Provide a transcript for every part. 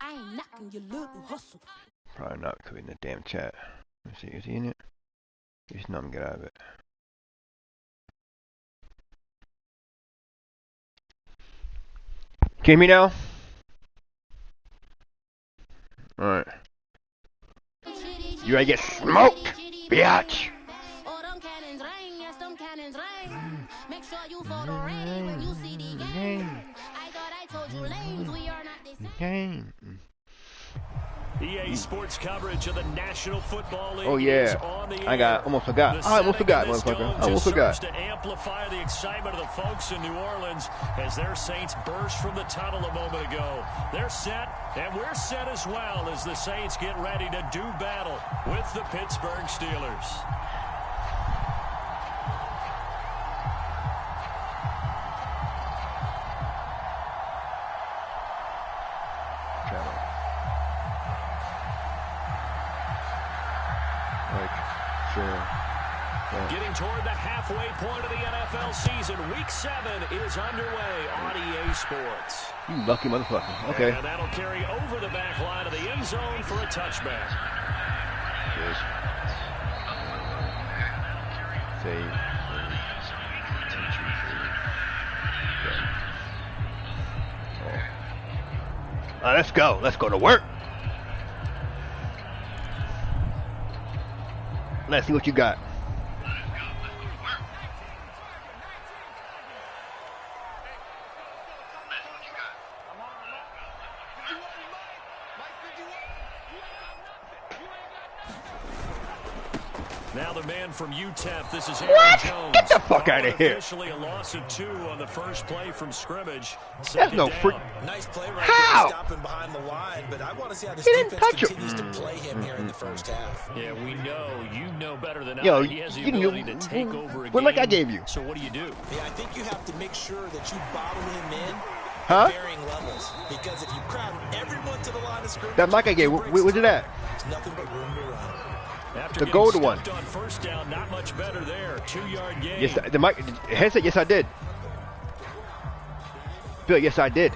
I ain't knocking your little hustle. Probably not because in the damn chat. Let's see, is he in it? He's not gonna get out of it. Can you hear me now? Alright. You gotta get smoked, bitch! Make sure you photo rain when you see the game. I thought I told you lanes, we are not the same. EA Sports coverage of the National Football League. Oh yeah, almost forgot. I almost forgot, motherfucker. I almost forgot. To amplify the excitement of the folks in New Orleans as their Saints burst from the tunnel a moment ago. They're set, and we're set as well as the Saints get ready to do battle with the Pittsburgh Steelers. Getting toward the halfway point of the NFL season. Week 7 is underway on EA Sports. You lucky motherfucker. Okay. And that'll carry over the back line of the end zone for a touchback. Yes. Save. Oh. Let's go. Let's go to work. Let's see what you got. Now the man from UTEP, this is Aaron Jones. Get the fuck out of here. Officially a loss of 2 on the first play from scrimmage. That's no freak. Nice play right How? there, stopping behind the line, but I want to see how this defense continues to play him here in the first half. Yeah, we know. You know better than Yo, I. He has the ability to take over a game. Like I gave you. So what do you do? Yeah, I think you have to make sure that you bottle him in at varying levels. Because if you crowd everyone to the line of scrimmage, that mic I gave, where's it at? There's nothing but room to run. After the golden one. On first down, not much better there. 2-yard gain. Yes, the mic headset. Yes, I did. Bill, yes, I did.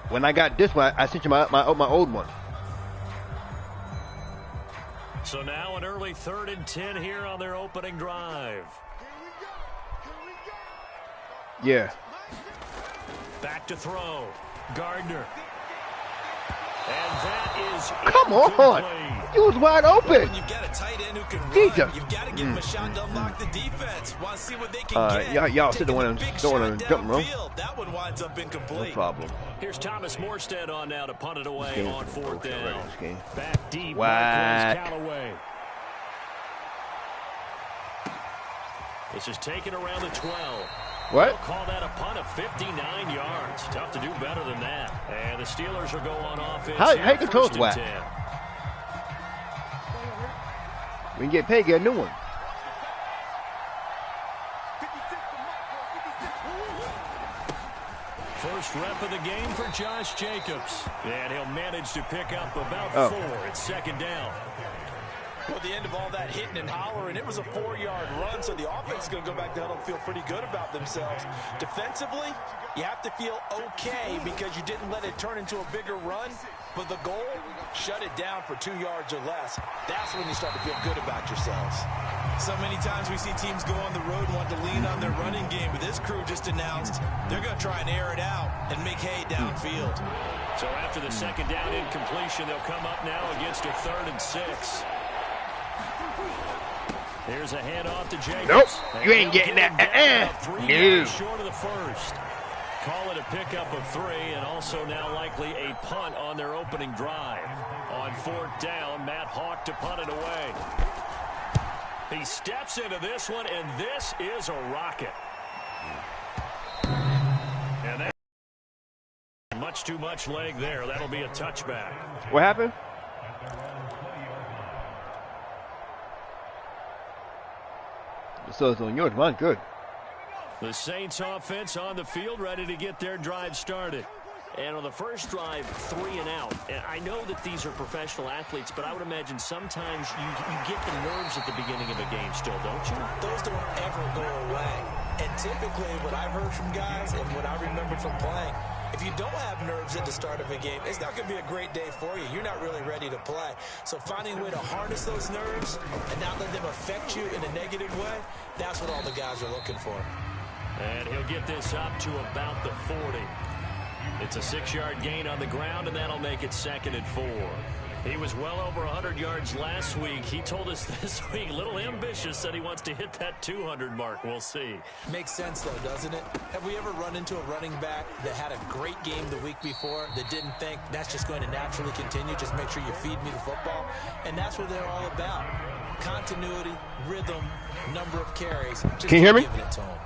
When I got this one, I sent you my old one. So now an early 3rd and 10 here on their opening drive. Yeah. Back to throw. Gardner. And that is come on! He was wide open. You've got a tight end who can run. Jesus. You've got to give him a shot to unlock the defense. Want to see what they can get. Y'all said don't want to jump room. That one winds up incomplete. No problem. Here's Thomas Morstead on now to punt it away on 4th down. Back deep. Whack. Callaway. This is taken around the 12. What? They'll call that a punt of 59 yards. Tough to do better than that. And the Steelers will go on offense. How you control the whack? We can get paid, get a new one. First rep of the game for Josh Jacobs. And he'll manage to pick up about 4 at 2nd down. Well, at the end of all that hitting and hollering, it was a 4-yard run, so the offense is going to go back to huddle and feel pretty good about themselves. Defensively, you have to feel okay because you didn't let it turn into a bigger run, but the goal, shut it down for 2 yards or less. That's when you start to feel good about yourselves. So many times we see teams go on the road and want to lean on their running game, but this crew just announced they're going to try and air it out and make hay downfield. So after the 2nd down incompletion, they'll come up now against a 3rd and 6. Here's a handoff to Jacobs. Nope, you ain't getting that. No. Short of the first. Call it a pickup of 3, and also now likely a punt on their opening drive. On 4th down, Matt Hawk to punt it away. He steps into this one, and this is a rocket. And that much too much leg there. That'll be a touchback. What happened? So it's on yours. Mine good. The Saints offense on the field, ready to get their drive started. And on the first drive, 3 and out. And I know that these are professional athletes, but I would imagine sometimes you get the nerves at the beginning of a game still, don't you? Those don't ever go away. And typically what I've heard from guys and what I remember from playing, If you don't have nerves at the start of a game, it's not going to be a great day for you. You're not really ready to play. So finding a way to harness those nerves and not let them affect you in a negative way, that's what all the guys are looking for. And he'll get this up to about the 40. It's a 6-yard gain on the ground, and that'll make it 2nd and 4. He was well over 100 yards last week. He told us this week, a little ambitious, said he wants to hit that 200 mark. We'll see. Makes sense, though, doesn't it? Have we ever run into a running back that had a great game the week before that didn't think that's just going to naturally continue? Just make sure you feed me the football. And that's what they're all about. Continuity, rhythm, number of carries. Just can you hear me? Giving it to him.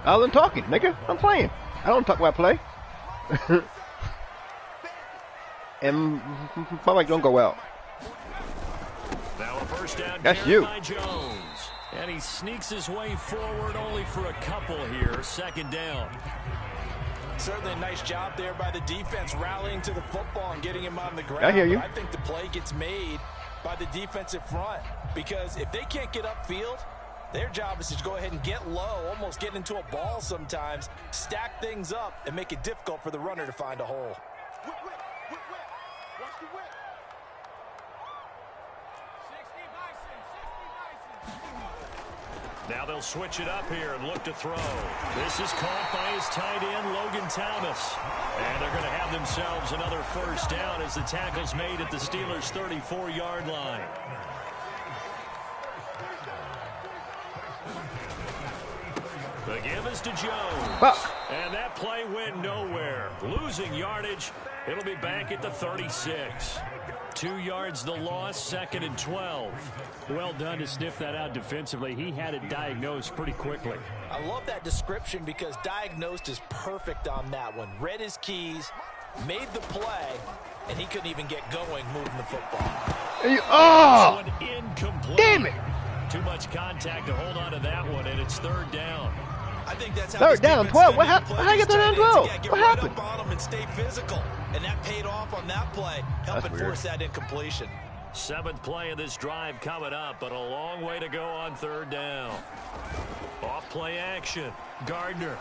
I wasn't talking, nigga. I'm playing. I don't talk while I play. And my mic don't go out. Now a first down. That's you. By Jones. And he sneaks his way forward only for a couple here. 2nd down. Certainly a nice job there by the defense rallying to the football and getting him on the ground. I hear you. But I think the play gets made by the defensive front because if they can't get upfield, their job is to go ahead and get low, almost get into a ball sometimes, stack things up, and make it difficult for the runner to find a hole. Now they'll switch it up here and look to throw. This is caught by his tight end, Logan Thomas. And they're going to have themselves another first down as the tackle's made at the Steelers' 34-yard line. The give is to Jones. Fuck. And that play went nowhere. Losing yardage. It'll be back at the 36. 2 yards the loss, 2nd and 12. Well done to sniff that out defensively. He had it diagnosed pretty quickly. I love that description because diagnosed is perfect on that one. Read his keys, made the play, and he couldn't even get going moving the football. Oh! Incomplete. Damn it! Too much contact to hold on to that one, and it's 3rd down. I think that's how 3rd down, 12. What happened? How you get 3rd down, 12? What happened? Up on him and stay physical, and that paid off on that play, helping force that incompletion. 7th play of this drive coming up, but a long way to go on 3rd down. Off play action. Gardner.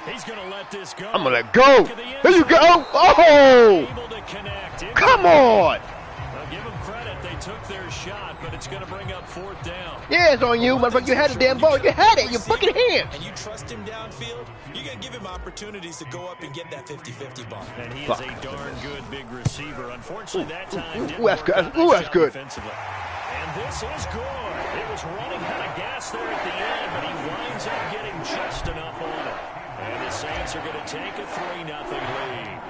He's going to let this go. I'm going to let go. There you go. Oh! Able to connect. Come on. Now give them credit. They took their shot, but it's going to bring up 4th down. Yeah, it's on you, motherfucker. You had the damn ball. You had it in your fucking hands. And you trust him downfield, you're going to give him opportunities to go up and get that 50-50 ball. And he is a darn good big receiver. Unfortunately, that time didn't Ooh, that's work good. out Ooh, that's good. defensively. And this is good. It was running out of gas there at the end, but he winds up getting just enough on it. And the Saints are going to take a 3-0 lead.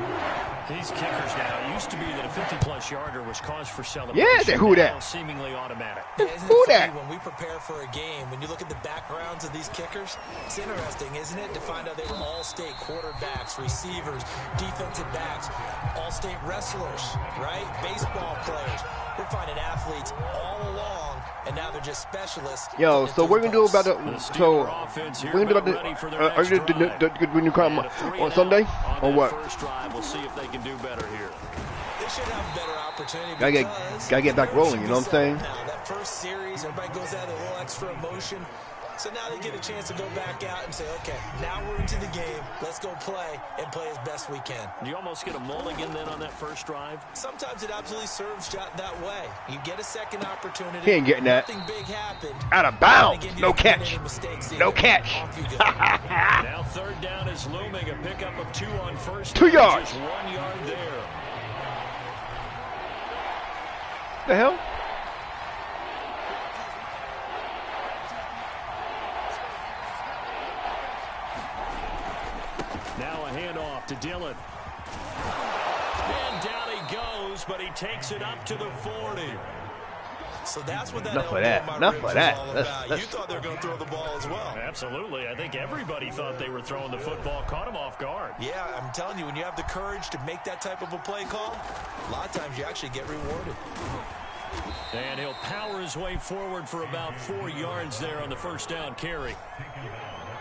These kickers now, it used to be that a 50-plus yarder was cause for celebration. Yeah, who that? Seemingly automatic. Who that? When we prepare for a game, when you look at the backgrounds of these kickers, it's interesting, isn't it, to find out they were all-state quarterbacks, receivers, defensive backs, all-state wrestlers, right? Baseball players. We're finding athletes all along, and now they're just specialists. Yo, so we're gonna do about the we're gonna do about the when you come on Sunday or what? First drive, we'll see if they can do better here. They should have a better opportunity. Gotta get back rolling. You know what I'm saying? Now that first series, everybody goes out a little extra emotion. So now they get a chance to go back out and say, okay, now we're into the game. Let's go play and play as best we can. Do you almost get a mulligan then on that first drive? Sometimes it absolutely serves that way. You get a second opportunity. He ain't getting that. Nothing big happened. Out of bounds. No catch. No catch. Now 3rd down is looming. A pickup of 2 on first. 2 yards. Just 1 yard there. The hell? Now a handoff to Dillon. And down he goes, but he takes it up to the 40. So that's what that Enough of that. Enough of that. You thought they were going to throw the ball as well. Absolutely. I think everybody thought they were throwing the football, caught him off guard. Yeah, I'm telling you, when you have the courage to make that type of a play call, a lot of times you actually get rewarded. And he'll power his way forward for about 4 yards there on the first down carry.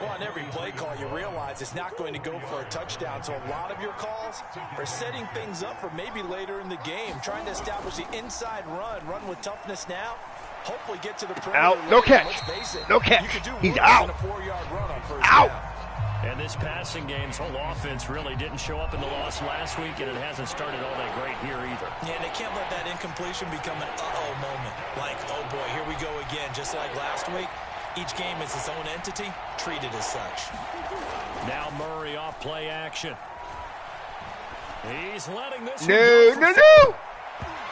Well, on every play call, you realize it's not going to go for a touchdown. So a lot of your calls are setting things up for maybe later in the game, trying to establish the inside run with toughness now. Hopefully get to the perimeter. Out. No catch. Let's face it. No catch. You could do He's worse out. than a 4-yard run on first out. down. And this passing game's whole offense really didn't show up in the loss last week, and it hasn't started all that great here either. Yeah, and they can't let that incompletion become an uh-oh moment. Like, oh boy, here we go again, just like last week. Each game is its own entity, treated as such. Now Murray off play action. He's letting this No.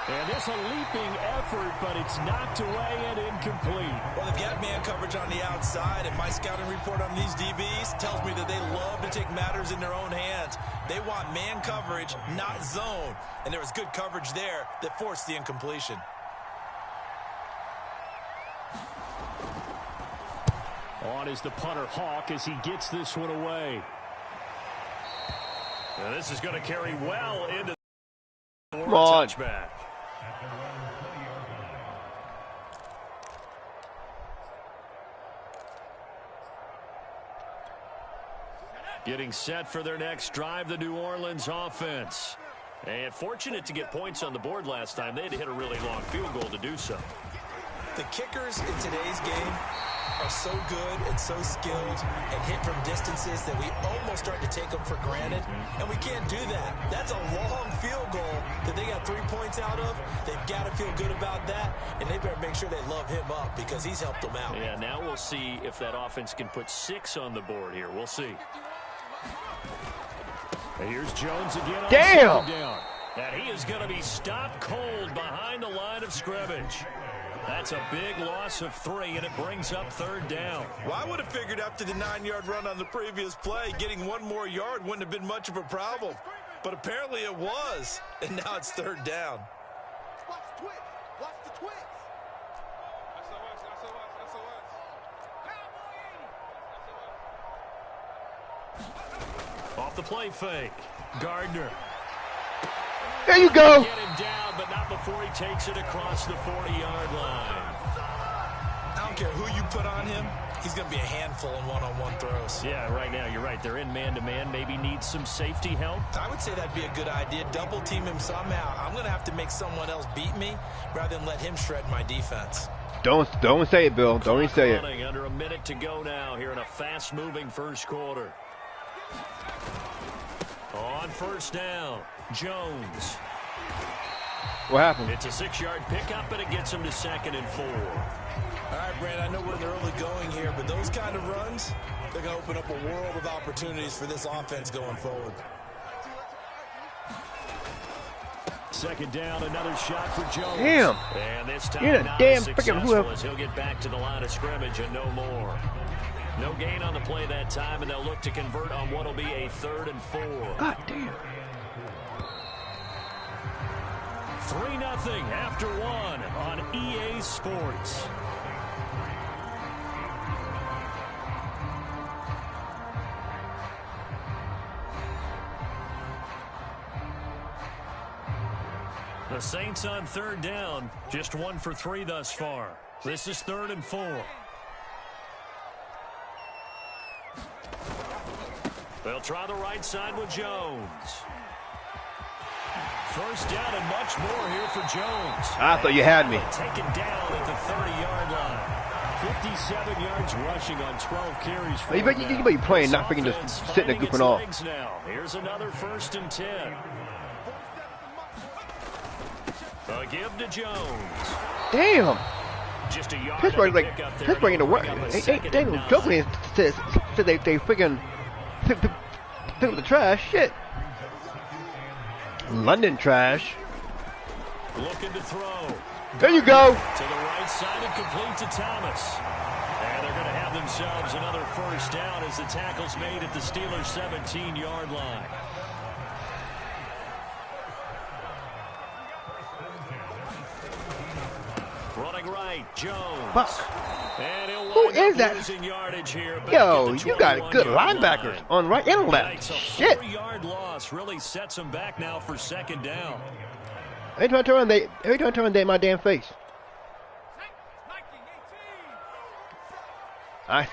And it's a leaping effort, but it's knocked away and incomplete. Well, they've got man coverage on the outside, and my scouting report on these DBs tells me that they love to take matters in their own hands. They want man coverage, not zone. And there was good coverage there that forced the incompletion. On is the punter Hawk as he gets this one away. Now this is going to carry well into the touchback. Getting set for their next drive, the New Orleans offense. And fortunate to get points on the board last time. They had to hit a really long field goal to do so. The kickers in today's game are so good and so skilled and hit from distances that we almost start to take them for granted. And we can't do that. That's a long field goal that they got 3 points out of. They've got to feel good about that, and they better make sure they love him up because he's helped them out. Yeah, now we'll see if that offense can put 6 on the board here. We'll see. And here's Jones again on Damn! down. And he is going to be stopped cold behind the line of scrimmage. That's a big loss of 3, and it brings up 3rd down. Well, I would have figured after the 9-yard run on the previous play, getting 1 more yard wouldn't have been much of a problem. But apparently it was, and now it's 3rd down. Watch the twitch. Watch the twitch. Off the play fake. Gardner. There you go. Get him down, but not before he takes it across the 40-yard line. I don't care who you put on him. He's going to be a handful in one-on-one throws. Yeah, right now you're right. They're in man-to-man. Maybe needs some safety help. I would say that'd be a good idea. Double team him somehow. I'm going to have to make someone else beat me rather than let him shred my defense. Don't say it, Bill. Don't even say it. Under a minute to go now here in a fast-moving first quarter. On 1st down, Jones. What happened? It's a 6-yard pickup, and it gets him to 2nd and 4. All right, Brad, I know we're in the early going here, but those kind of runs, they're going to open up a world of opportunities for this offense going forward. 2nd down, another shot for Jones. Damn. And this time You're a not damn successful freaking whoever. as he'll get back to the line of scrimmage and no more. No gain on the play that time, and they'll look to convert on what will be a 3rd and 4. God damn. 3-0 after 1 on EA Sports. The Saints on 3rd down, just 1 for 3 thus far. This is 3rd and 4. They'll try the right side with Jones. 1st down and much more here for Jones. I thought you had me. Taken down at the 30-yard line. 57 yards rushing on 12 carries. You better be playing, not freaking just sitting there goofing off. Now. Here's another 1st and 10. A give to Jones. Damn. Just a yard. Pittsburgh in the work. They were joking. Said they freaking pick up the trash. Shit. London trash. Looking to throw. There you go. To the right side and complete to Thomas. And they're going to have themselves another 1st down as the tackle's made at the Steelers' 17-yard line. Running right, Jones. Fuck. And who is that? Here, yo, you got good linebackers line. On right and left. Shit. 4-yard loss really sets them back now for 2nd down. Every time I turn on my damn face.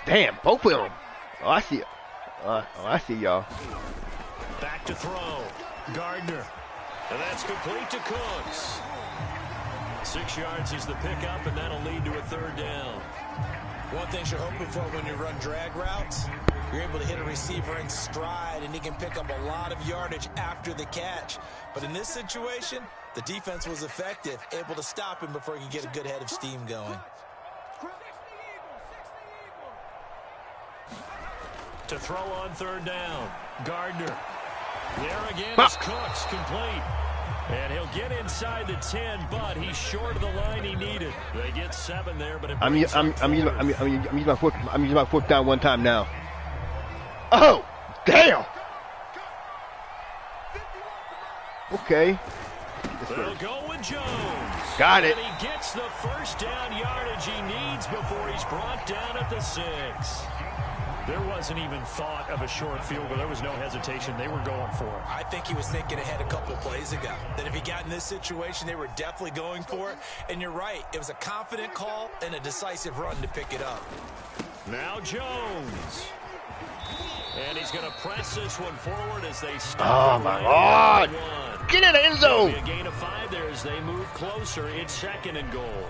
Damn, both of them. Oh, I see it. I see y'all. Back to throw. Gardner. And that's complete to Cooks. 6 yards is the pickup, and that'll lead to a 3rd down. One thing you're hoping for when you run drag routes, you're able to hit a receiver in stride, and he can pick up a lot of yardage after the catch. But in this situation, the defense was effective, able to stop him before he could get a good head of steam going. To throw on third down, Gardner. There again is Cooks, complete. And he'll get inside the 10, but he's short of the line he needed. They get 7 there, but I'm using my foot down one time now. Oh, damn. Okay. They'll go with Jones. Got it. And he gets the first down yardage he needs before he's brought down at the 6. There wasn't even thought of a short field goal. There was no hesitation. They were going for it. I think he was thinking ahead a couple of plays ago. That if he got in this situation, they were definitely going for it. And you're right. It was a confident call and a decisive run to pick it up. Now Jones. And he's going to press this one forward as they stop. Oh, my God. Get in the end zone. A gain of 5 there as they move closer. It's 2nd and goal.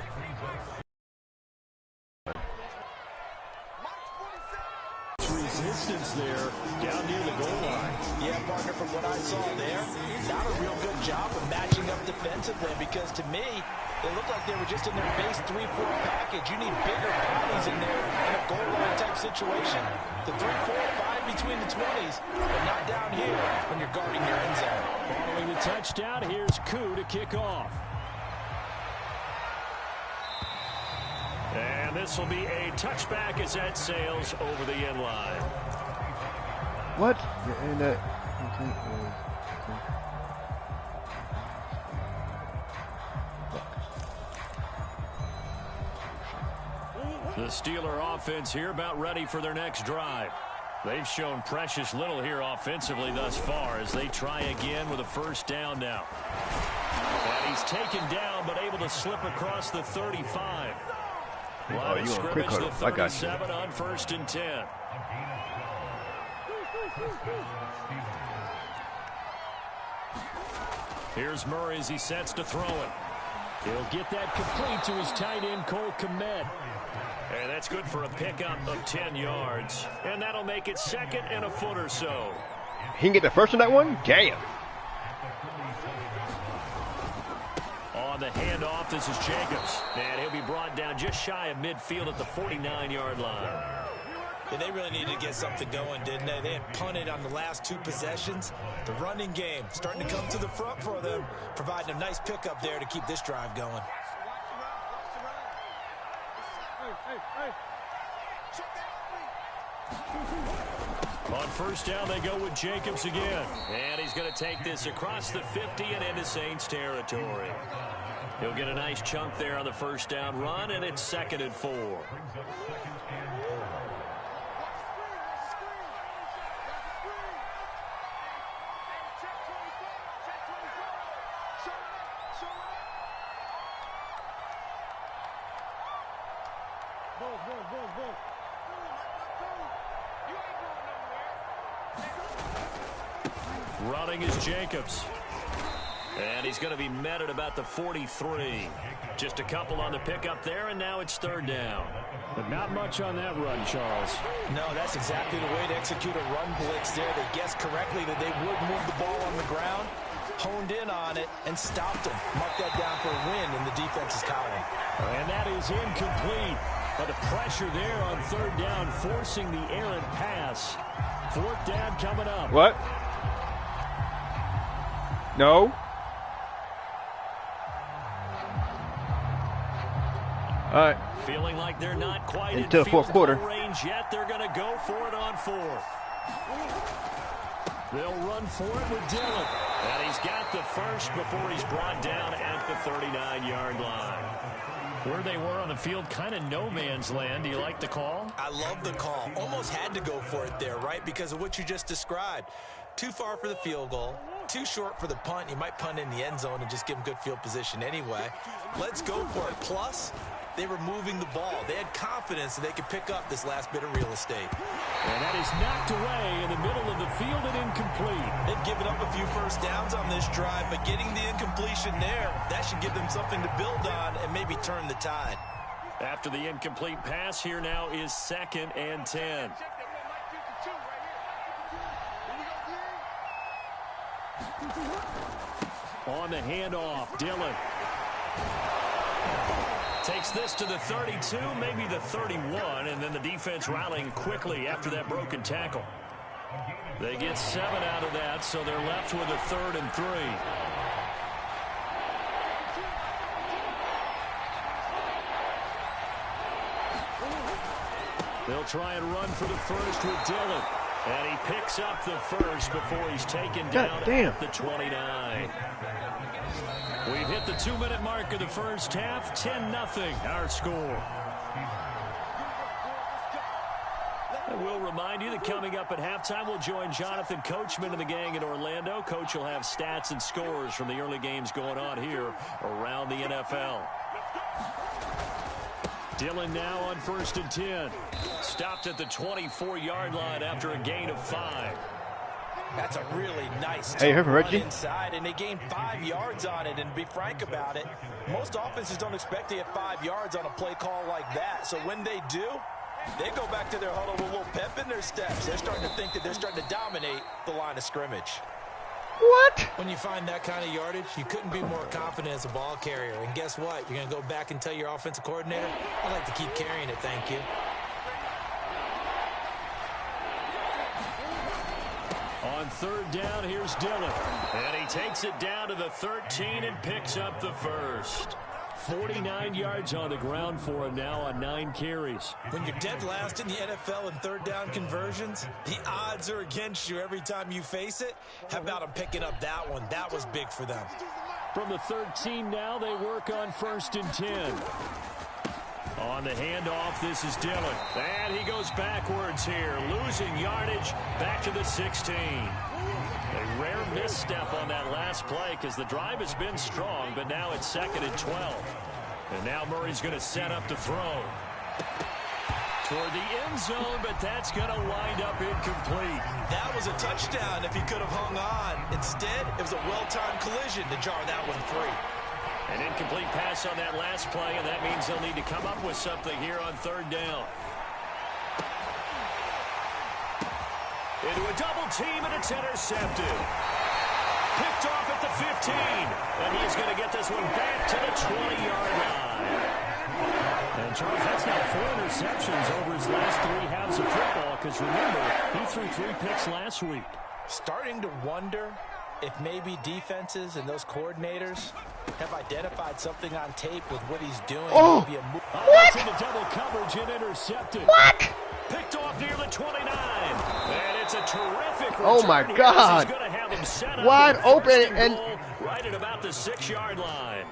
Resistance there down near the goal line. Yeah, partner, from what I saw there, not a real good job of matching up defensively, because to me, it looked like they were just in their base 3-4 package. You need bigger bodies in there in a goal line type situation. The 3-4, 5 between the 20s, but not down here when you're guarding your end zone. Following the touchdown, here's Koo to kick off. And this will be a touchback as that sails over the end line. What? The Steeler offense here about ready for their next drive. They've shown precious little here offensively thus far as they try again with a first down now. And he's taken down but able to slip across the 35. Line of scrimmage, the 37 on 1st and 10. Here's Murray as he sets to throw it. He'll get that complete to his tight end, Cole Kmet. And that's good for a pickup of 10 yards. And that'll make it 2nd and a foot or so. He can get the first on that one? Damn. On the handoff, this is Jacobs. And he'll be brought down just shy of midfield at the 49-yard line. And they really needed to get something going, didn't they? They had punted on the last 2 possessions. The running game starting to come to the front for them, providing a nice pickup there to keep this drive going. On first down, they go with Jacobs again. And he's going to take this across the 50 and into Saints territory. He'll get a nice chunk there on the first down run, and it's 2nd and 4. Running is Jacobs. And he's going to be met at about the 43. Just a couple on the pickup there, and now it's 3rd down. But not much on that run, Charles. No, that's exactly the way to execute a run blitz there. They guessed correctly that they would move the ball on the ground, honed in on it, and stopped them. Mark that down for a win in the defense's column. And that is incomplete. But the pressure there on 3rd down, forcing the errant pass. 4th down coming up. What? No. All right. Feeling like they're not quite into the 4th quarter range yet. They're going to go for it on 4th. They'll run for it with Dillon. And he's got the first before he's brought down at the 39-yard line. Where they were on the field, kind of no man's land. Do you like the call? I love the call. Almost had to go for it there, right? Because of what you just described. Too far for the field goal. Too short for the punt. You might punt in the end zone and just give them good field position anyway. Let's go for it. Plus, they were moving the ball. They had confidence that they could pick up this last bit of real estate. And that is knocked away in the middle of the field and incomplete. They've given up a few first downs on this drive, but getting the incompletion there, that should give them something to build on and maybe turn the tide. After the incomplete pass, here now is 2nd and 10. On the handoff, Dillon. Takes this to the 32, maybe the 31, and then the defense rallying quickly after that broken tackle. They get 7 out of that, so they're left with a 3rd and 3. They'll try and run for the first with Dillon. And he picks up the first before he's taken down at the 29. We've hit the 2-minute mark of the first half. 10-0 our score. And we'll remind you that coming up at halftime, we'll join Jonathan Coachman and the gang in Orlando. Coach will have stats and scores from the early games going on here around the NFL. Dillon now on 1st and 10. Stopped at the 24-yard line after a gain of 5. That's a really nice run inside, and they gained 5 yards on it. And to be frank about it, most offenses don't expect to get 5 yards on a play call like that. So when they do, they go back to their huddle with a little pep in their steps. They're starting to think that they're starting to dominate the line of scrimmage. What? When you find that kind of yardage, you couldn't be more confident as a ball carrier. And guess what? You're going to go back and tell your offensive coordinator, I'd like to keep carrying it, thank you. On 3rd down, here's Dillon. And he takes it down to the 13 and picks up the first. 49 yards on the ground for him now on 9 carries. When you're dead last in the NFL in 3rd down conversions, the odds are against you every time you face it. How about him picking up that one? That was big for them. From the 13 now, they work on 1st and 10. On the handoff, this is Dillon. And he goes backwards here, losing yardage back to the 16. A rare misstep on that last play because the drive has been strong, but now it's 2nd and 12. And now Murray's going to set up to throw. Toward the end zone, but that's going to wind up incomplete. That was a touchdown if he could have hung on. Instead, it was a well-timed collision to jar that one free. An incomplete pass on that last play, and that means they'll need to come up with something here on 3rd down. Into a double team, and it's intercepted. Picked off at the 15. And he's going to get this one back to the 20-yard line. And, Charles, that's now 4 interceptions over his last 3 halves of football. Because, remember, he threw 3 picks last week. Starting to wonder if maybe defenses and those coordinators have identified something on tape with what he's doing. Oh, maybe what? Into double coverage and intercepted. What? Picked off near the 29. And it's a terrific return. Oh, my God. He's going to have him set up Wide open and right at about the 6-yard line.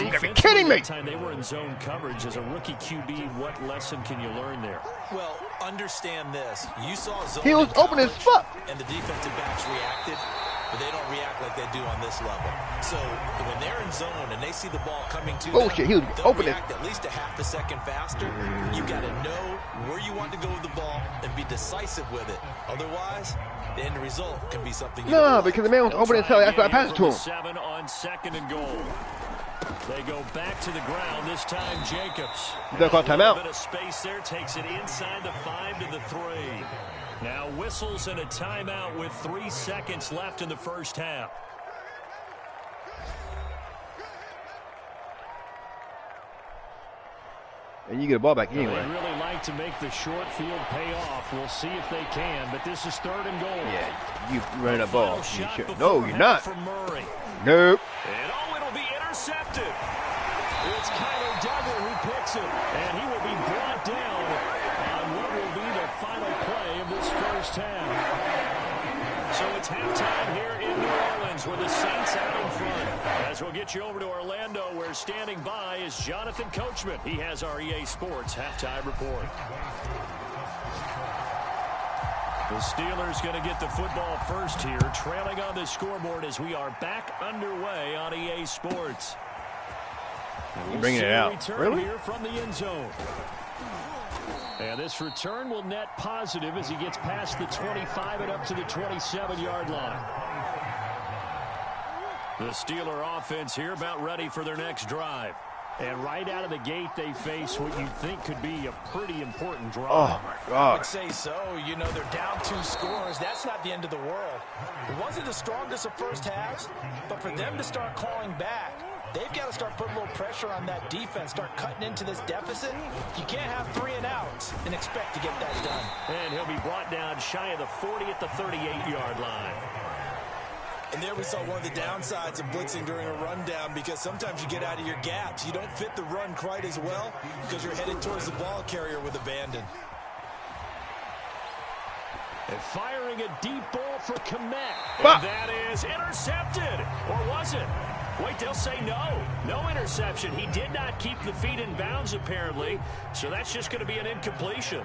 You gotta be kidding me. Time they were in zone coverage as a rookie QB. What lesson can you learn there? Well, understand this. You saw zone. He was open as fuck. And the defensive backs reacted, but they don't react like they do on this level. So when they're in zone and they see the ball coming to them, He was they'll open react at least a half a second faster. You got to know where you want to go with the ball and be decisive with it. Otherwise, the end result can be something. No, because the man was open as hell after I passed it to him. 7 on 2nd and goal. They go back to the ground, this time Jacobs. They'll call timeout. A bit of space there, takes it inside the 5 to the 3. Now whistles and a timeout with 3 seconds left in the first half. And you get a ball back anyway. They'd really like to make the short field pay off. We'll see if they can, but this is 3rd and goal. Yeah, you running a ball. You should. No, No, you're not. For Murray. Nope. And it'll be intercepted. It's Kyler Duggar who picks it, and he will be brought down on what will be the final play of this first half. So it's halftime here in New Orleans with the Saints out in front. As we'll get you over to Orlando, where standing by is Jonathan Coachman. He has our EA Sports halftime report. The Steelers going to get the football first here, trailing on the scoreboard as we are back underway on EA Sports. You're bringing it out. Really? Here from the end zone. And this return will net positive as he gets past the 25 and up to the 27-yard line. The Steeler offense here about ready for their next drive. And right out of the gate, they face what you think could be a pretty important drive. Oh, my I God. would say so. You know, they're down 2 scores. That's not the end of the world. It wasn't the strongest of first halves, but for them to start clawing back, they've got to start putting a little pressure on that defense, start cutting into this deficit. You can't have 3 and outs and expect to get that done. And he'll be brought down shy of the 40 at the 38-yard line. And there we saw one of the downsides of blitzing during a rundown, because sometimes you get out of your gaps. You don't fit the run quite as well because you're headed towards the ball carrier with abandon. And firing a deep ball for Komet. Bah. And that is intercepted. Or was it? Wait, they'll say no. No interception. He did not keep the feet in bounds, apparently. So that's just going to be an incompletion.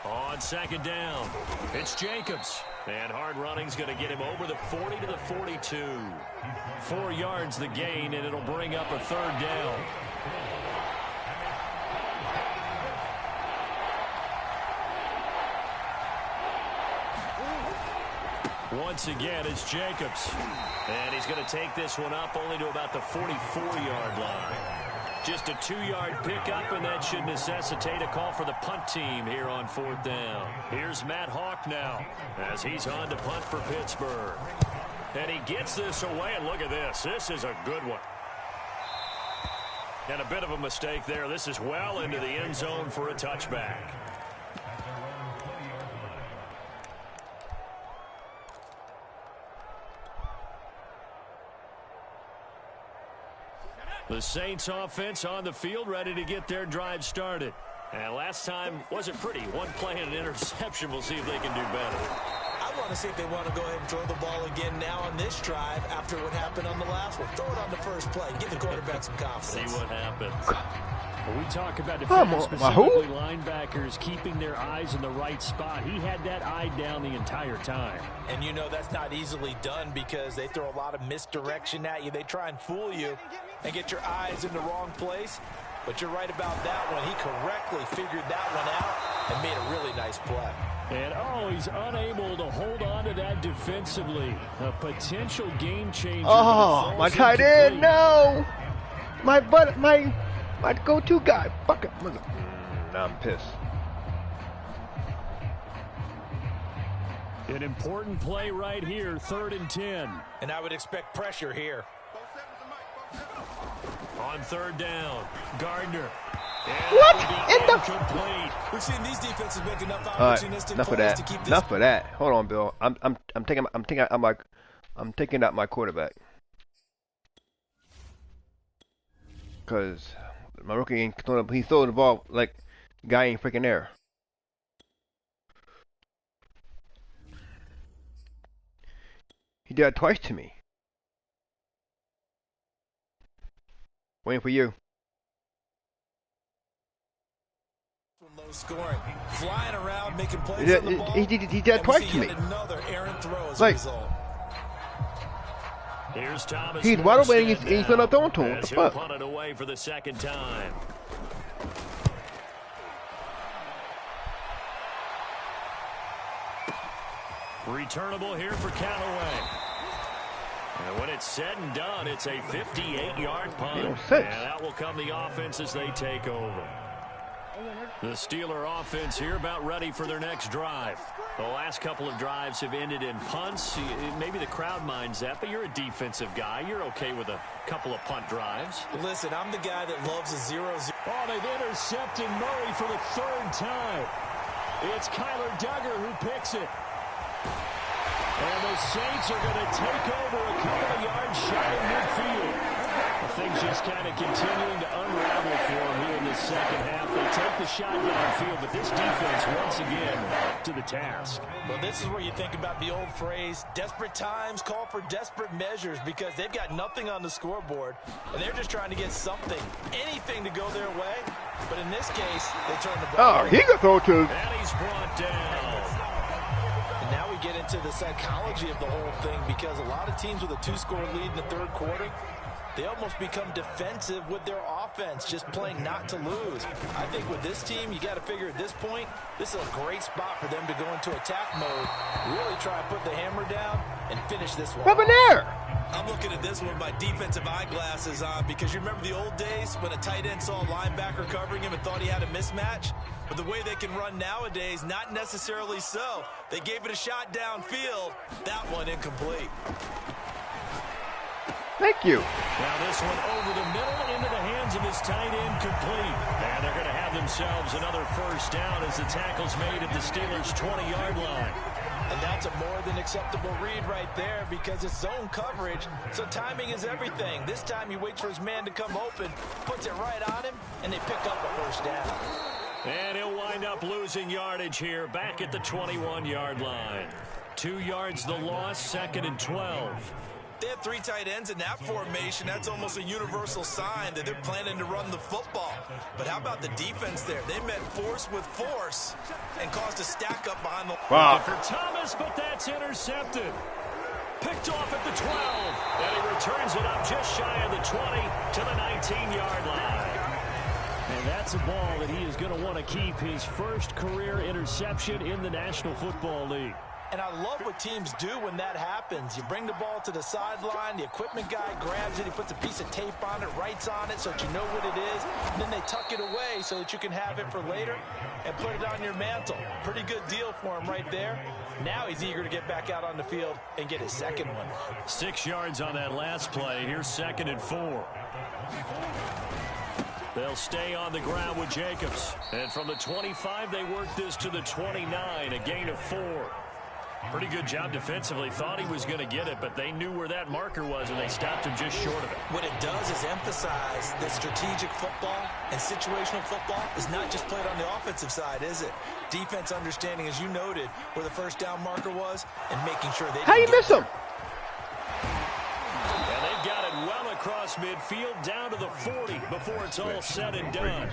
On second down, it's Jacobs. And hard running's going to get him over the 40 to the 42. 4 yards the gain, and it'll bring up a third down. Once again, it's Jacobs. And he's going to take this one up only to about the 44-yard line. Just a 2-yard pickup, and that should necessitate a call for the punt team here on 4th down. Here's Matt Hawk now as he's on to punt for Pittsburgh. And he gets this away, and look at this. This is a good one. And a bit of a mistake there. This is well into the end zone for a touchback. The Saints offense on the field, ready to get their drive started. And last time wasn't pretty. One play and an interception. We'll see if they can do better. I want to see if they want to go ahead and throw the ball again now on this drive after what happened on the last one. Throw it on the first play. Give the quarterback some confidence. See what happens. When we talk about defenders, specifically linebackers, keeping their eyes in the right spot. He had that eye down the entire time. And you know that's not easily done because they throw a lot of misdirection at you. They try and fool you and get your eyes in the wrong place. But you're right about that one. He correctly figured that one out and made a really nice play. And, oh, he's unable to hold on to that defensively. A potential game changer. Oh, my tight end, no! My go-to guy. Fuck it. Now I'm pissed. An important play right here, 3rd and 10. And I would expect pressure here. On 3rd down, Gardner. What? In the... We've seen these defenses make enough opportunistic plays to keep this. Enough of that. Hold on, Bill. I'm taking out my quarterback. Cause my rookie ain't throwing he's throwing the ball like guy ain't freaking there. He did it twice to me. Waiting for you. Low scoring, flying around, making plays He on the ball. did it twice to me. Another errant throw as like, a result. Here's Thomas. He's wide open and he's not throwing to him. What the fuck? Punt it away for the 2nd time. Returnable here for Callaway. And when it's said and done, it's a 58-yard punt. And that will come the offense as they take over. The Steeler offense here about ready for their next drive. The last couple of drives have ended in punts. Maybe the crowd minds that, but you're a defensive guy. You're okay with a couple of punt drives. Listen, I'm the guy that loves a 0-0. Oh, they've intercepted Murray for the 3rd time. It's Kyler Duggar who picks it. And the Saints are going to take over a couple of yards shy of midfield. Things just kind of continuing to unravel for them here in the 2nd half. They take the shot downfield, but this defense once again up to the task. Well, this is where you think about the old phrase, desperate times call for desperate measures, because they've got nothing on the scoreboard, and they're just trying to get something, anything to go their way. But in this case, they turn the ball. Oh, he got thrown to. And he's brought down. And now we get into the psychology of the whole thing, because a lot of teams with a 2-score lead in the 3rd quarter, they almost become defensive with their offense, just playing not to lose. I think with this team, you got to figure at this point, this is a great spot for them to go into attack mode, really try to put the hammer down and finish this one. What happened there? I'm looking at this with my defensive eyeglasses on because you remember the old days when a tight end saw a linebacker covering him and thought he had a mismatch? But the way they can run nowadays, not necessarily so. They gave it a shot downfield. That one incomplete. Thank you. Now this one over the middle into the hands of his tight end, complete. And they're going to have themselves another first down as the tackle's made at the Steelers' 20-yard line. And that's a more than acceptable read right there because it's zone coverage, so timing is everything. This time he waits for his man to come open, puts it right on him, and they pick up a first down. And he'll wind up losing yardage here back at the 21-yard line. 2 yards the loss, 2nd and 12. They have 3 tight ends in that formation. That's almost a universal sign that they're planning to run the football. But how about the defense there? They met force with force and caused a stack up behind the... Wow. For Thomas, but that's intercepted. Picked off at the 12. And he returns it up just shy of the 20 to the 19-yard line. And that's a ball that he is going to want to keep, his first career interception in the National Football League. And I love what teams do when that happens. You bring the ball to the sideline, the equipment guy grabs it, he puts a piece of tape on it, writes on it so that you know what it is, and then they tuck it away so that you can have it for later and put it on your mantle. Pretty good deal for him right there. Now he's eager to get back out on the field and get his second one. 6 yards on that last play. Here's 2nd and 4. They'll stay on the ground with Jacobs. And from the 25, they work this to the 29, a gain of 4. Pretty good job defensively. Thought he was going to get it, but they knew where that marker was, and they stopped him just short of it. What it does is emphasize that strategic football and situational football is not just played on the offensive side, is it? Defense understanding, as you noted, where the first down marker was and making sure they... How you miss him? And they've got it well across midfield down to the 40 before it's all said and done.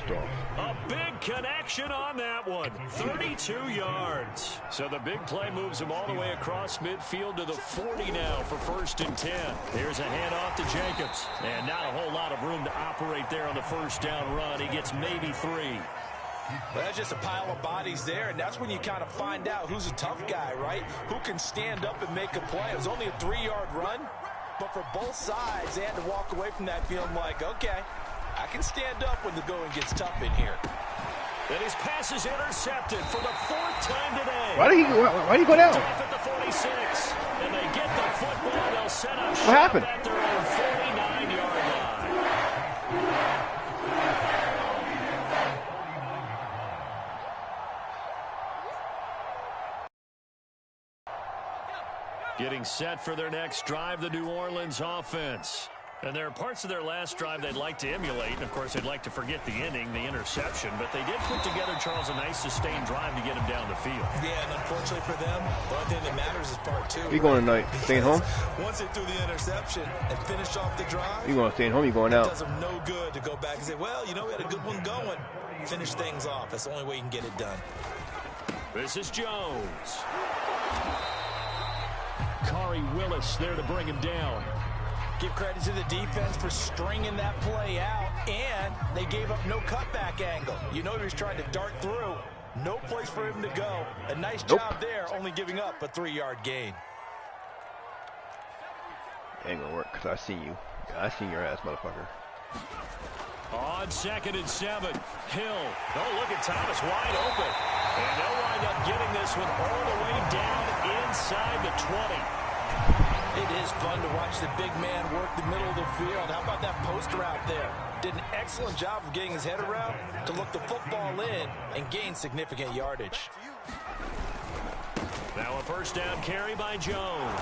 A big connection on that one. 32 yards. So the big play moves him all the way across midfield to the 40 now for 1st and 10. Here's a handoff to Jacobs. And not a whole lot of room to operate there on the first down run. He gets maybe 3. Well, that's just a pile of bodies there, and that's when you kind of find out who's a tough guy, right? Who can stand up and make a play. It was only a 3-yard run, but for both sides, they had to walk away from that feeling like, okay, I can stand up when the going gets tough in here. And his pass is intercepted for the 4th time today. Why did he go down? Off at the 46, and they get the football. They'll set up What happened? at their own 49-yard line. Getting set for their next drive, the New Orleans offense. And there are parts of their last drive they'd like to emulate. And, of course, they'd like to forget the inning, the interception. But they did put together, Charles, a nice sustained drive to get him down the field. Yeah, and unfortunately for them, the only thing that matters is part 2. You going tonight? Staying home? Once they threw the interception and finished off the drive, You going to stay home? You going it out? does them no good to go back and say, well, you know, we had a good one going. Finish things off. That's the only way you can get it done. This is Jones. Kari Willis there to bring him down. Give credit to the defense for stringing that play out, and they gave up no cutback angle. You know he was trying to dart through. No place for him to go. A nice job there, only giving up a 3-yard gain. Ain't gonna work, because I seen you. I seen your ass, motherfucker. On 2nd and 7, Hill. Oh, look at Thomas wide open. And they'll wind up getting this one all the way down inside the 20. It is fun to watch the big man work the middle of the field. How about that post route there? Did an excellent job of getting his head around to look the football in and gain significant yardage. Now a first down carry by Jones.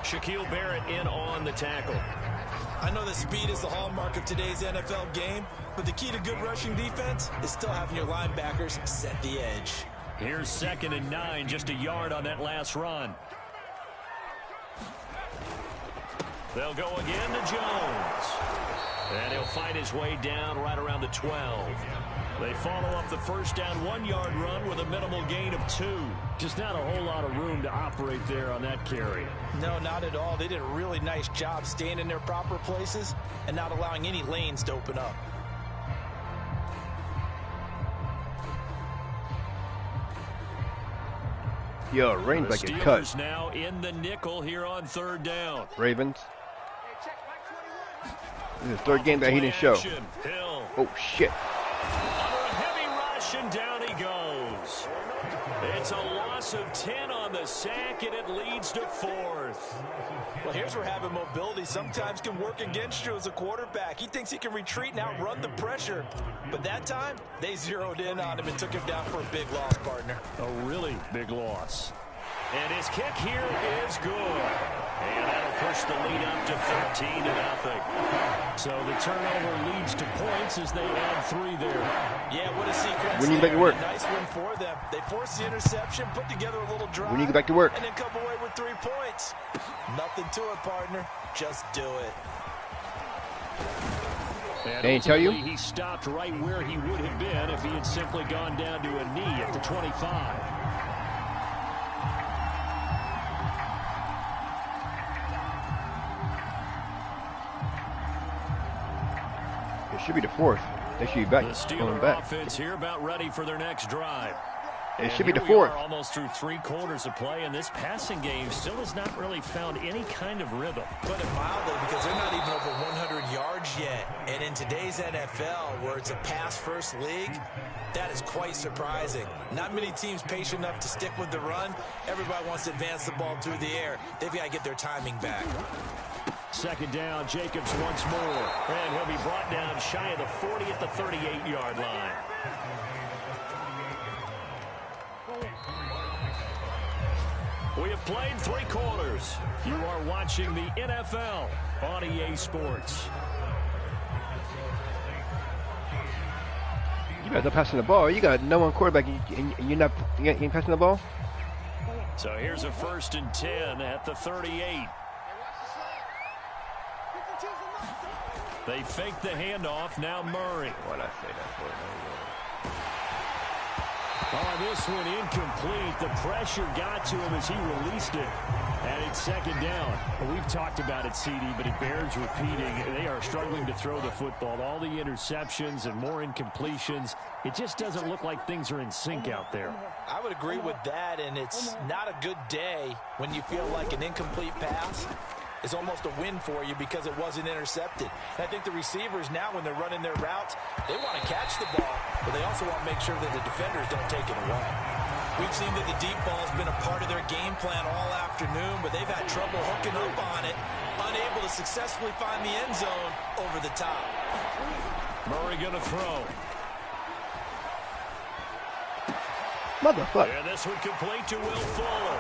Shaquille Barrett in on the tackle. I know that speed is the hallmark of today's NFL game, but the key to good rushing defense is still having your linebackers set the edge. Here's 2nd and 9, just a yard on that last run. They'll go again to Jones. And he'll fight his way down right around the 12. They follow up the first down 1-yard run with a minimal gain of 2. Just not a whole lot of room to operate there on that carry. No, not at all. They did a really nice job staying in their proper places and not allowing any lanes to open up. Yo, Ravens The like get cut. Steelers now in the nickel here on 3rd down. Ravens. This is the 3rd game that he didn't show. Hill. Oh, shit. Under a heavy rush, and down he goes. It's a loss of 10 on the sack, and it leads to 4th. Well, here's where having mobility sometimes can work against you as a quarterback. He thinks he can retreat and outrun the pressure. But that time, they zeroed in on him and took him down for a big loss, partner. A really big loss. And his kick here is good. And that'll push the lead up to 13-0. So the turnover leads to points as they add 3 there. Yeah, what a sequence. When you get back to work. Nice win for them. They forced the interception, put together a little drive. When you get back to work. And then come away with 3 points. Nothing to it, partner. Just do it. And they didn't tell you? He stopped right where he would have been if he had simply gone down to a knee at the 25. It should be the 4th. They should be back. The Steelers offense here about ready for their next drive. It should be the 4th. Almost through 3 quarters of play, and this passing game still has not really found any kind of rhythm. Put it mildly, because they're not even over 100 yards yet. And in today's NFL, where it's a pass-first league, that is quite surprising. Not many teams patient enough to stick with the run. Everybody wants to advance the ball through the air. They've got to get their timing back. 2nd down, Jacobs once more. And he'll be brought down shy of the 40 at the 38-yard line. We have played 3 quarters. You are watching the NFL on EA Sports. You guys are passing the ball. You got no one quarterback, and you ain't passing the ball. So here's a 1st and 10 at the 38. They fake the handoff. Now Murray. Why'd I say that for? Oh, this one incomplete. The pressure got to him as he released it. And it's 2nd down. Well, we've talked about it, CD, but it bears repeating. They are struggling to throw the football. All the interceptions and more incompletions. It just doesn't look like things are in sync out there. I would agree with that, and it's not a good day when you feel like an incomplete pass is almost a win for you because it wasn't intercepted. And I think the receivers now, when they're running their routes, they want to catch the ball, but they also want to make sure that the defenders don't take it away. We've seen that the deep ball has been a part of their game plan all afternoon, but they've had trouble hooking up on it, unable to successfully find the end zone over the top. Murray going to throw. Motherfucker. And this one complete to Will Fuller.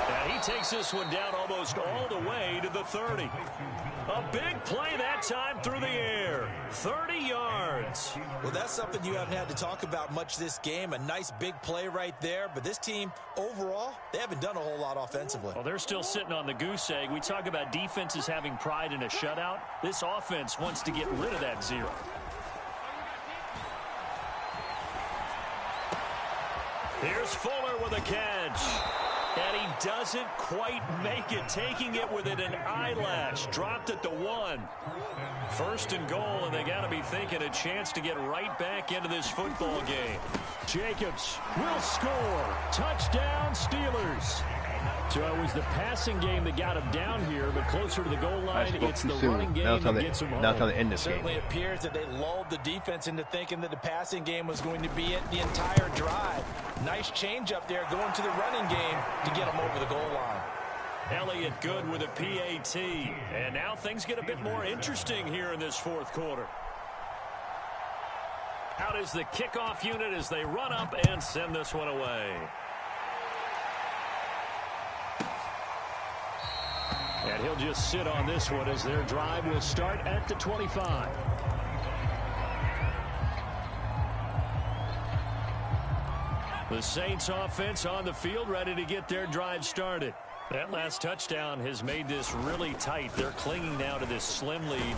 And he takes this one down almost all the way to the 30. A big play that time through the air. 30 yards. Well, that's something you haven't had to talk about much this game. A nice big play right there. But this team, overall, they haven't done a whole lot offensively. Well, they're still sitting on the goose egg. We talk about defenses having pride in a shutout. This offense wants to get rid of that 0. Here's Fuller with a catch. And he doesn't quite make it, taking it within an eyelash. Dropped at the 1. 1st and goal, and they got to be thinking a chance to get right back into this football game. Jacobs will score. Touchdown, Steelers. So it was the passing game that got him down here, but closer to the goal line, it's the running game that gets him home. Now it's on the end of this game. Certainly appears that they lulled the defense into thinking that the passing game was going to be it the entire drive. Nice change up there going to the running game to get them over the goal line. Elliott good with a PAT. And now things get a bit more interesting here in this 4th quarter. Out is the kickoff unit as they run up and send this one away. And he'll just sit on this one as their drive will start at the 25. The Saints offense on the field ready to get their drive started. That last touchdown has made this really tight. They're clinging now to this slim lead.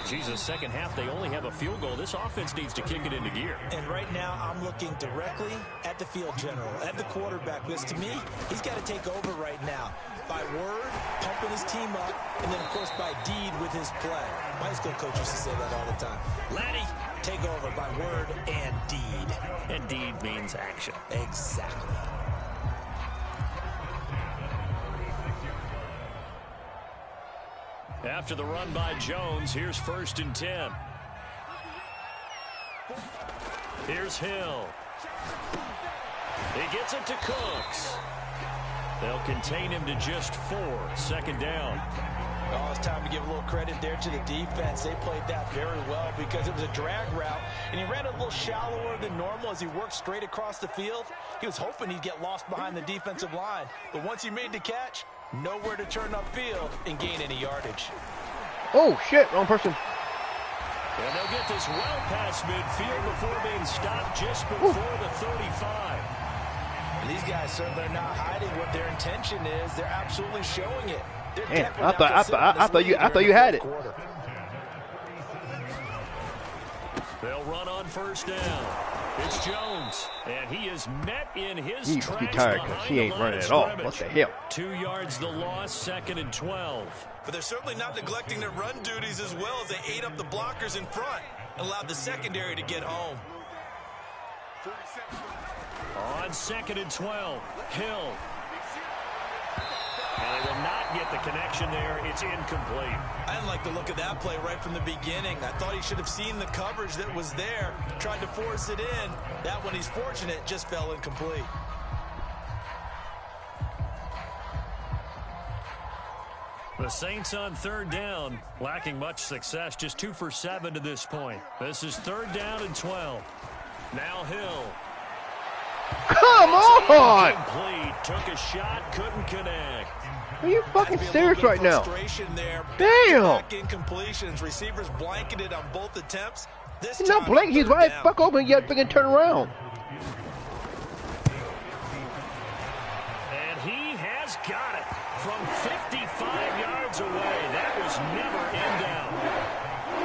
Jesus, 2nd half, they only have a field goal. This offense needs to kick it into gear. And right now, I'm looking directly at the field general, at the quarterback, because to me, he's got to take over right now. By word, pumping his team up, and then, of course, by deed with his play. My high school coach used to say that all the time. Laddie, take over by word and deed. And deed means action. Exactly. After the run by Jones, here's 1st and 10. Here's Hill. He gets it to Cooks. They'll contain him to just 4. 2nd down. Oh, it's time to give a little credit there to the defense. They played that very well because it was a drag route, and he ran a little shallower than normal as he worked straight across the field. He was hoping he'd get lost behind the defensive line, but once he made the catch, nowhere to turn upfield and gain any yardage. Oh, shit. Wrong person. And they'll get this well past midfield before being stopped just before the 35. And these guys certainly are not hiding what their intention is. They're absolutely showing it. Damn, I thought you had it. They'll run on 1st down. It's Jones, and he is met in his He must be tracks tired because he ain't running at all. What the hell? 2 yards the loss, 2nd and 12. But they're certainly not neglecting their run duties as well as they ate up the blockers in front and allowed the secondary to get home. On 2nd and 12, Hill. And they will not get the connection there. It's incomplete. I didn't like the look of that play right from the beginning. I thought he should have seen the coverage that was there, tried to force it in. That one, he's fortunate, just fell incomplete. The Saints on 3rd down, lacking much success, just 2 for 7 to this point. This is 3rd down and 12. Now Hill. Come on! Incomplete. Took a shot, couldn't connect. Are you fucking serious right now? There. Damn! Incompletions. Receivers blanketed on both attempts. He's not blank. He's right fuck open. You gotta turn around. And he has got it from 55 yards away. That was never in down.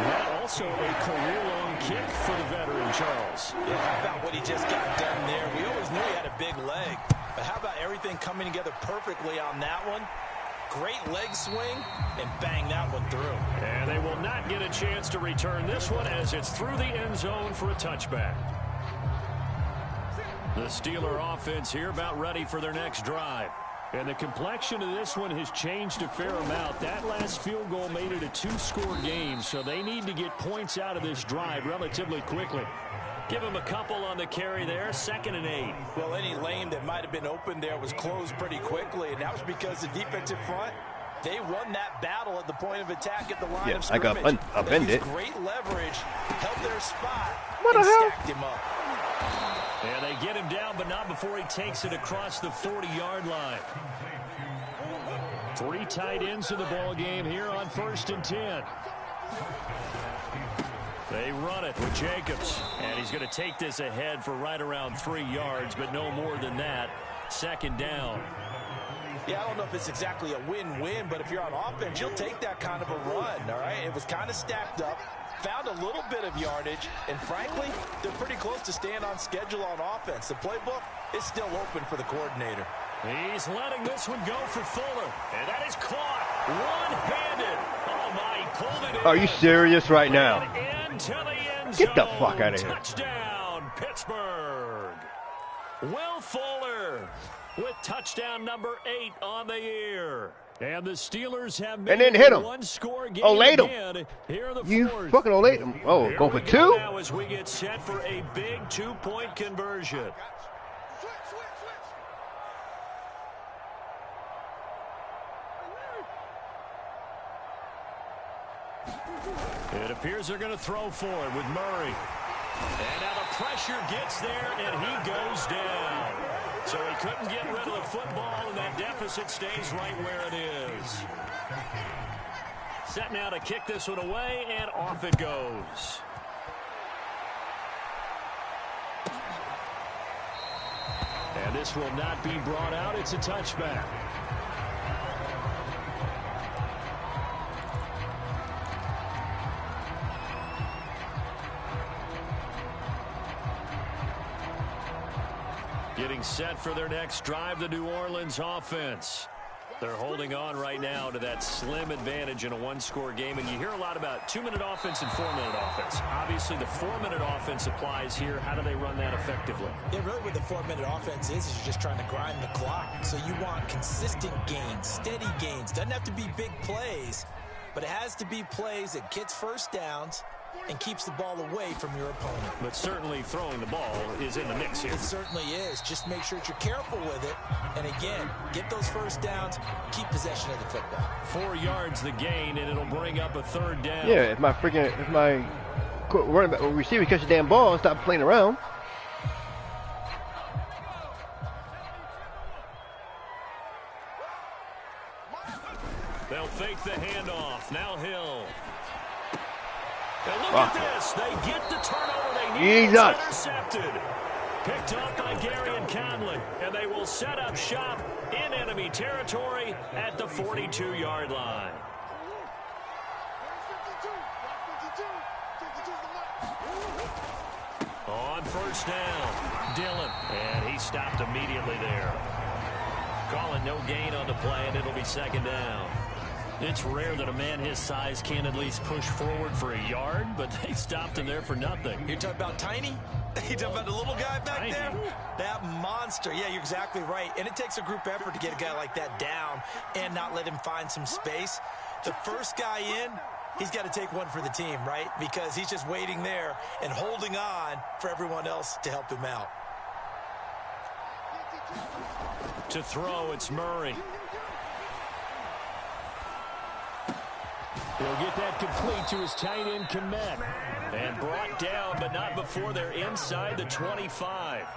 That also a career-long kick for the veteran, Charles. Yeah, how about what he just got done there? We always knew he had a big leg, but how about everything coming together perfectly on that one? Great leg swing, and bang that one through. And they will not get a chance to return this one as it's through the end zone for a touchback. The Steeler offense here about ready for their next drive. And the complexion of this one has changed a fair amount. That last field goal made it a 2-score game, so they need to get points out of this drive relatively quickly. Give him a couple on the carry there, 2nd and 8. Well, any lane that might have been open there was closed pretty quickly, and that was because the defensive front, they won that battle at the point of attack at the line of scrimmage. I upended it. Great leverage, held their spot, what the hell? Stacked him up. And they get him down, but not before he takes it across the 40-yard line. 3 tight ends in the ball game here on 1st and 10. They run it with Jacobs, and he's going to take this ahead for right around 3 yards, but no more than that. 2nd down. Yeah, I don't know if it's exactly a win-win, but if you're on offense, you'll take that kind of a run, all right? It was kind of stacked up, found a little bit of yardage, and frankly, they're pretty close to staying on schedule on offense. The playbook is still open for the coordinator. He's letting this one go for Fuller, and that is caught one-handed. Oh, my, he pulled it in. Are you serious right now? Into the end Get the zone. fuck out of here. Touchdown, Pittsburgh. Will Fuller with touchdown number 8 on the year. And the Steelers have made and then hit him. one-score game Olayed him. again here in the You fourth. fucking olayed him. Oh, Here going for we go 2? now as we get set for a big 2-point conversion. It appears they're going to throw for it with Murray. And now the pressure gets there, and he goes down. So he couldn't get rid of the football, and that deficit stays right where it is. Set now to kick this one away, and off it goes. And this will not be brought out. It's a touchback. Getting set for their next drive, the New Orleans offense. They're holding on right now to that slim advantage in a one-score game, and you hear a lot about 2-minute offense and 4-minute offense. Obviously, the 4-minute offense applies here. How do they run that effectively? Yeah, really what the 4-minute offense is you're just trying to grind the clock. So you want consistent gains, steady gains. Doesn't have to be big plays, but it has to be plays that gets first downs and keeps the ball away from your opponent. But certainly throwing the ball is in the mix here. It certainly is. Just make sure that you're careful with it. And again, get those first downs, keep possession of the football. 4 yards the gain, and it'll bring up a 3rd down. Yeah, if my receiver catches the damn ball and stop playing around. They'll fake the handoff. Now Hill. And look at this. They get the turnover they need. It's intercepted. Picked up by Gary and Conley. And they will set up shop in enemy territory at the 42-yard line. On first down, Dillon. And he stopped immediately there. Calling no gain on the play, and it'll be 2nd down. It's rare that a man his size can at least push forward for a yard, but they stopped him there for nothing. You're talking about Tiny? You're talking about the little guy back there? That monster. Yeah, you're exactly right. And it takes a group effort to get a guy like that down and not let him find some space. The first guy in, he's got to take one for the team, right? Because he's just waiting there and holding on for everyone else to help him out. To throw, it's Murray. He'll get that complete to his tight end, Kmet. And brought down, but not before they're inside the 25.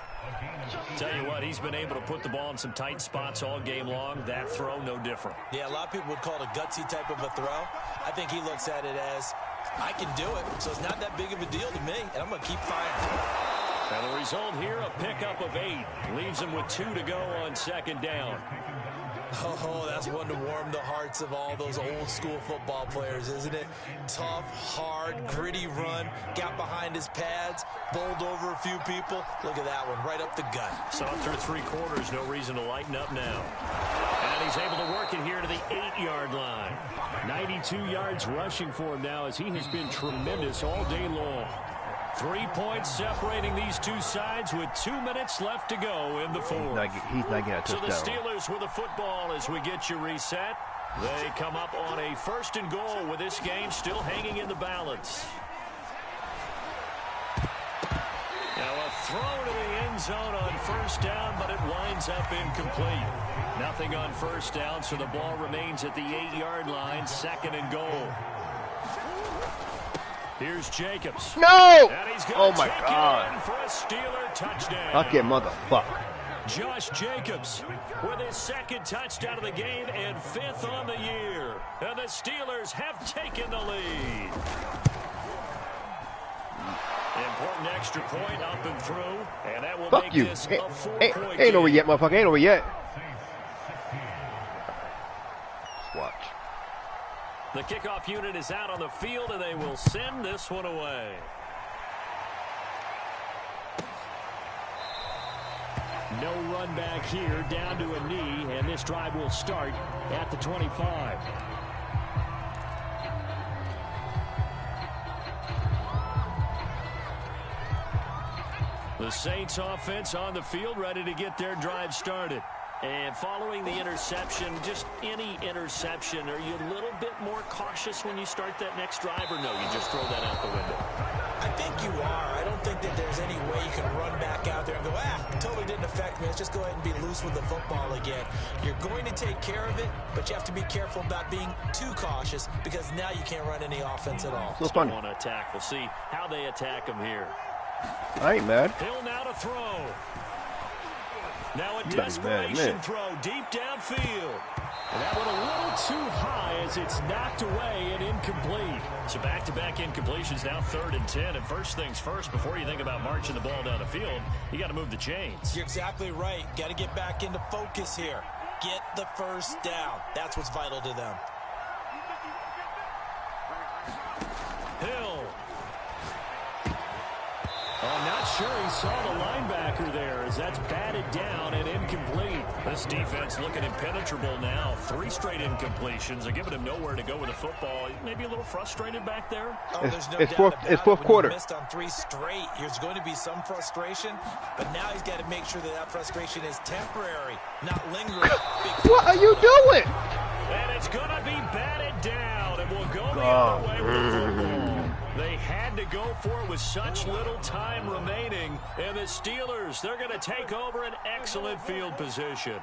Tell you what, he's been able to put the ball in some tight spots all game long. That throw, no different. Yeah, a lot of people would call it a gutsy type of a throw. I think he looks at it as, I can do it, so it's not that big of a deal to me, and I'm going to keep firing. And the result here, a pickup of 8. Leaves him with 2 to go on 2nd down. Oh, that's one to warm the hearts of all those old-school football players, isn't it? Tough, hard, gritty run, got behind his pads, bowled over a few people. Look at that one, right up the gut. So through 3 quarters, no reason to lighten up now. And he's able to work it here to the 8-yard line. 92 yards rushing for him now as he has been tremendous all day long. 3 points separating these two sides with 2 minutes left to go in the 4th. He's not getting a touchdown. So the Steelers with the football as we get you reset. They come up on a 1st and goal with this game still hanging in the balance. Now a throw to the end zone on 1st down, but it winds up incomplete. Nothing on 1st down, so the ball remains at the 8-yard line, 2nd and goal. Here's Jacobs. No! Oh, my God. For a Steeler touchdown. Fuck it, motherfucker. Josh Jacobs with his 2nd touchdown of the game and 5th on the year. And the Steelers have taken the lead. Important extra point up and through. And that will make this a 4-point Ain't over yet, motherfucker. Ain't over yet. Watch. The kickoff unit is out on the field, and they will send this one away. No run back here, down to a knee, and this drive will start at the 25. The Saints offense on the field, ready to get their drive started. And following the interception, just any interception, are you a little bit more cautious when you start that next drive, or no, you just throw that out the window? I think you are. I don't think that there's any way you can run back out there and go, totally didn't affect me. Let's just go ahead and be loose with the football again. You're going to take care of it, but you have to be careful about being too cautious because now you can't run any offense at all. So fun. On attack. We'll see how they attack him here. I ain't mad. Hill now to throw. Now a desperation throw deep downfield. And that one a little too high as it's knocked away and incomplete. So back-to-back incompletions, now 3rd and 10. And first things first, before you think about marching the ball down the field, you got to move the chains. You're exactly right. Got to get back into focus here. Get the first down. That's what's vital to them. Hill. I'm not sure he saw the linebacker there as that's batted down and incomplete. This defense looking impenetrable now. 3 straight incompletions. They're giving him nowhere to go with the football. Maybe a little frustrated back there. Oh, there's no doubt about it. It's fourth quarter. When you missed on 3 straight, there's going to be some frustration, but now he's got to make sure that that frustration is temporary, not lingering. What are you doing? And it's going to be batted down. It will other way with the football. They had to go for it with such little time remaining. And the Steelers, they're going to take over an excellent field position.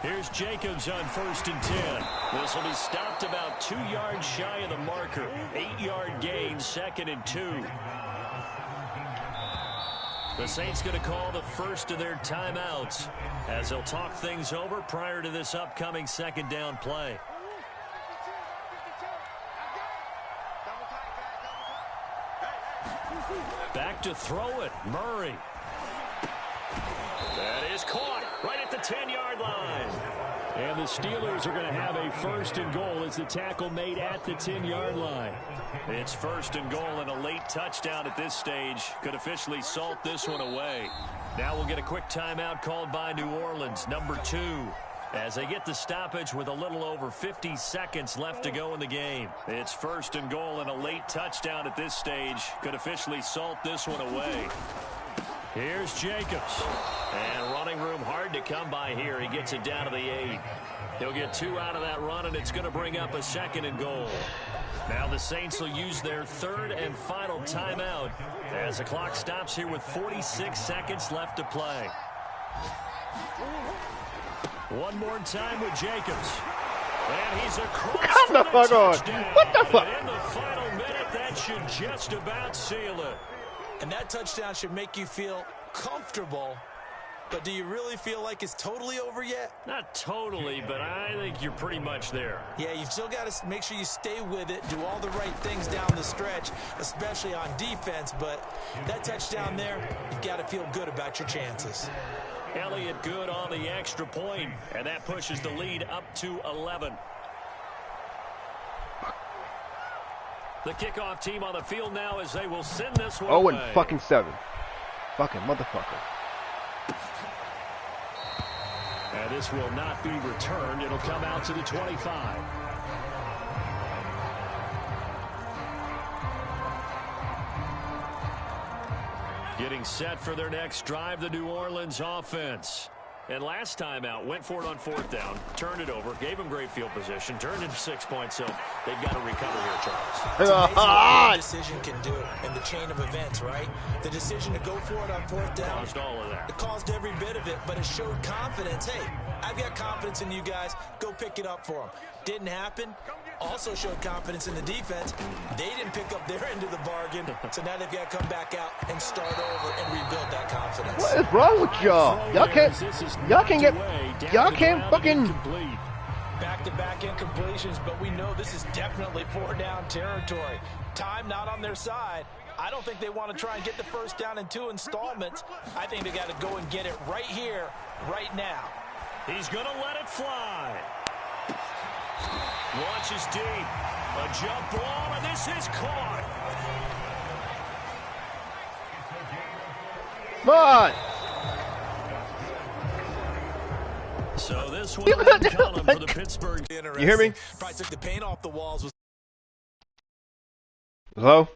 Here's Jacobs on 1st and 10. This will be stopped about 2 yards shy of the marker. 8-yard gain, 2nd and 2. The Saints going to call the first of their timeouts as they'll talk things over prior to this upcoming 2nd down play. Back to throw it, Murray. That is caught right at the 10-yard line. And the Steelers are going to have a 1st and goal as the tackle made at the 10-yard line. It's 1st and goal, and a late touchdown at this stage could officially salt this one away. Now we'll get a quick timeout called by New Orleans, number 2, as they get the stoppage with a little over 50 seconds left to go in the game. It's 1st and goal, and a late touchdown at this stage could officially salt this one away. Here's Jacobs. And running room hard to come by here. He gets it down to the 8. He'll get 2 out of that run, and it's going to bring up a 2nd and goal. Now the Saints will use their 3rd and final timeout as the clock stops here with 46 seconds left to play. One more time with Jacobs. And he's across. Come the fuck on. What the fuck? And in the final minute, that should just about seal it. And that touchdown should make you feel comfortable. But do you really feel like it's totally over yet? Not totally, but I think you're pretty much there. Yeah, you've still got to make sure you stay with it, do all the right things down the stretch, especially on defense. But that touchdown there, you've got to feel good about your chances. Elliott good on the extra point, and that pushes the lead up to 11. The kickoff team on the field now as they will send this one away. 0-7. Fucking motherfucker. And this will not be returned. It'll come out to the 25. Getting set for their next drive, the New Orleans offense. And last time out, went for it on 4th down, turned it over, gave them great field position, turned into 6 points, so they've got to recover here, Charles. It's amazing what one decision can do in the chain of events, right? The decision to go for it on 4th down. Caused all of that. It caused every bit of it, but it showed confidence. Hey, I've got confidence in you guys. Go pick it up for them. Didn't happen. Also showed confidence in the defense. They didn't pick up their end of the bargain, so now they've got to come back out and start over and rebuild that confidence. What is wrong with y'all? Y'all can't fucking back-to-back incompletions, but we know this is definitely 4-down territory. Time not on their side. I don't think they want to try and get the 1st down in 2 installments. I think they got to go and get it right here, right now. He's going to let it fly. Launches deep. A jump ball, and this is caught. Come on. So this one didn't column for the Pittsburgh. You hear me? Probably took the paint off the walls. Hello?